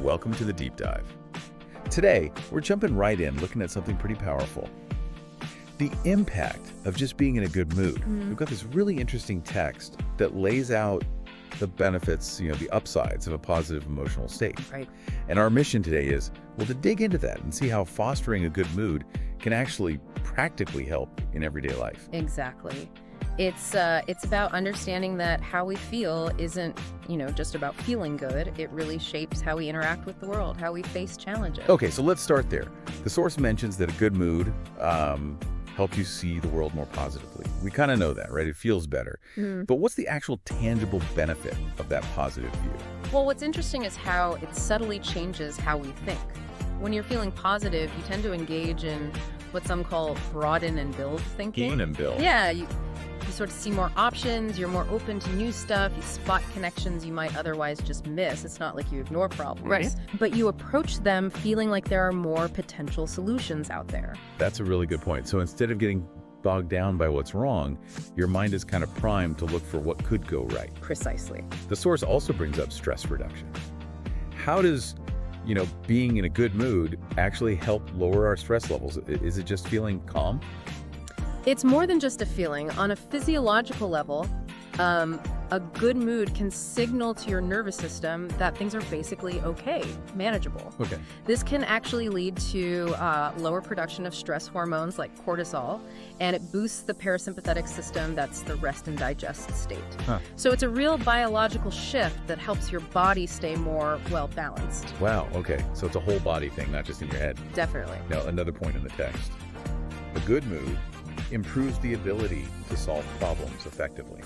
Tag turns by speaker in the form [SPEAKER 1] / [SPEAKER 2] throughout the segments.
[SPEAKER 1] welcome to the Deep Dive. Today, we're jumping right in, looking at something pretty powerful. The impact of just being in a good mood. We've got this really interesting text that lays out the benefits, the upsides of a positive emotional state.
[SPEAKER 2] Right.
[SPEAKER 1] And our mission today is, well, to dig into that and see how fostering a good mood can actually practically help in everyday life.
[SPEAKER 2] Exactly. It's about understanding that how we feel isn't, just about feeling good. It really shapes how we interact with the world, how we face challenges.
[SPEAKER 1] Okay, so let's start there. The source mentions that a good mood helps you see the world more positively. We kind of know that, right? It feels better. But what's the actual tangible benefit of that positive view?
[SPEAKER 2] Well, what's interesting is how it subtly changes how we think. When you're feeling positive, you tend to engage in what some call broaden and build thinking.
[SPEAKER 1] Gain and build.
[SPEAKER 2] Yeah, you sort of see more options, you're more open to new stuff, you spot connections you might otherwise just miss. It's not like you ignore problems.
[SPEAKER 1] Right.
[SPEAKER 2] But you approach them feeling like there are more potential solutions out there.
[SPEAKER 1] That's a really good point. So instead of getting bogged down by what's wrong, your mind is kind of primed to look for what could go right.
[SPEAKER 2] Precisely.
[SPEAKER 1] The source also brings up stress reduction. How does, being in a good mood actually help lower our stress levels? Is it just feeling calm?
[SPEAKER 2] It's more than just a feeling. On a physiological level, a good mood can signal to your nervous system that things are basically okay, manageable.
[SPEAKER 1] Okay.
[SPEAKER 2] This can actually lead to lower production of stress hormones like cortisol, and it boosts the parasympathetic system, that's the rest and digest state. So it's a real biological shift that helps your body stay more well-balanced.
[SPEAKER 1] Wow, okay. So it's a whole body thing, not just in your head.
[SPEAKER 2] Definitely.
[SPEAKER 1] Now, another point in the text. A good mood improves the ability to solve problems effectively.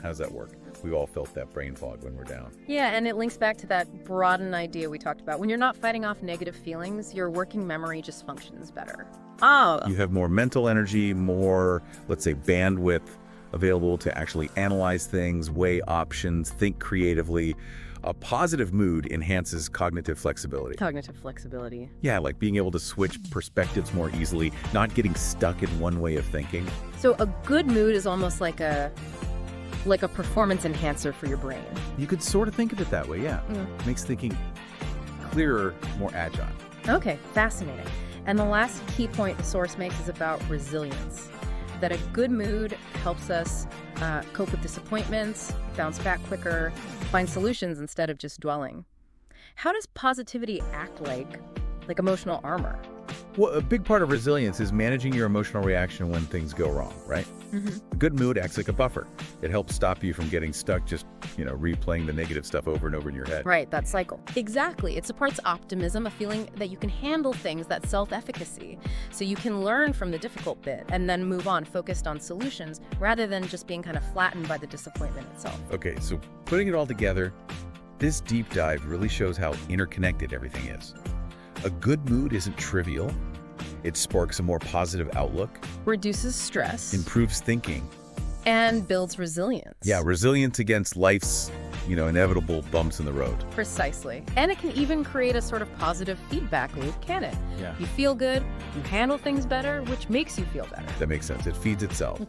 [SPEAKER 1] How does that work? We all felt that brain fog when we're down.
[SPEAKER 2] Yeah, and it links back to that broaden idea we talked about. When you're not fighting off negative feelings, your working memory just functions better.
[SPEAKER 1] You have more mental energy, more, let's say, bandwidth available to actually analyze things, weigh options, think creatively. A positive mood enhances cognitive flexibility.
[SPEAKER 2] Cognitive flexibility.
[SPEAKER 1] Yeah, like being able to switch perspectives more easily, not getting stuck in one way of thinking.
[SPEAKER 2] So a good mood is almost like a performance enhancer for your brain.
[SPEAKER 1] You could sort of think of it that way, yeah. Makes thinking clearer, more agile.
[SPEAKER 2] Okay, fascinating. And the last key point the source makes is about resilience. That a good mood helps us cope with disappointments, bounce back quicker, find solutions instead of just dwelling. How does positivity act like emotional armor?
[SPEAKER 1] Well, a big part of resilience is managing your emotional reaction when things go wrong, right? A good mood acts like a buffer. It helps stop you from getting stuck just, replaying the negative stuff over and over in your head.
[SPEAKER 2] Right, that cycle. Exactly. It supports optimism, a feeling that you can handle things, that self-efficacy. So you can learn from the difficult bit and then move on, focused on solutions, rather than just being kind of flattened by the disappointment itself.
[SPEAKER 1] Okay, so putting it all together, this deep dive really shows how interconnected everything is. A good mood isn't trivial. It sparks a more positive outlook,
[SPEAKER 2] Reduces stress,
[SPEAKER 1] improves thinking.
[SPEAKER 2] and builds resilience.
[SPEAKER 1] Yeah, resilience against life's, inevitable bumps in the road.
[SPEAKER 2] Precisely. And it can even create a sort of positive feedback loop, can it?
[SPEAKER 1] Yeah.
[SPEAKER 2] You feel good, you handle things better, which makes you feel better.
[SPEAKER 1] That makes sense. It feeds itself.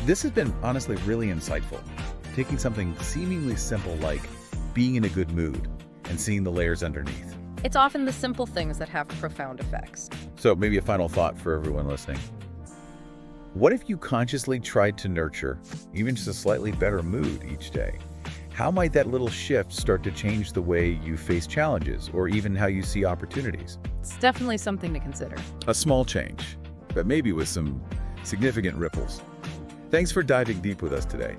[SPEAKER 1] This has been honestly really insightful. Taking something seemingly simple like being in a good mood and seeing the layers underneath.
[SPEAKER 2] It's often the simple things that have profound effects.
[SPEAKER 1] So maybe a final thought for everyone listening. What if you consciously tried to nurture even just a slightly better mood each day? How might that little shift start to change the way you face challenges or even how you see opportunities?
[SPEAKER 2] It's definitely something to consider.
[SPEAKER 1] A small change, but maybe with some significant ripples. Thanks for diving deep with us today.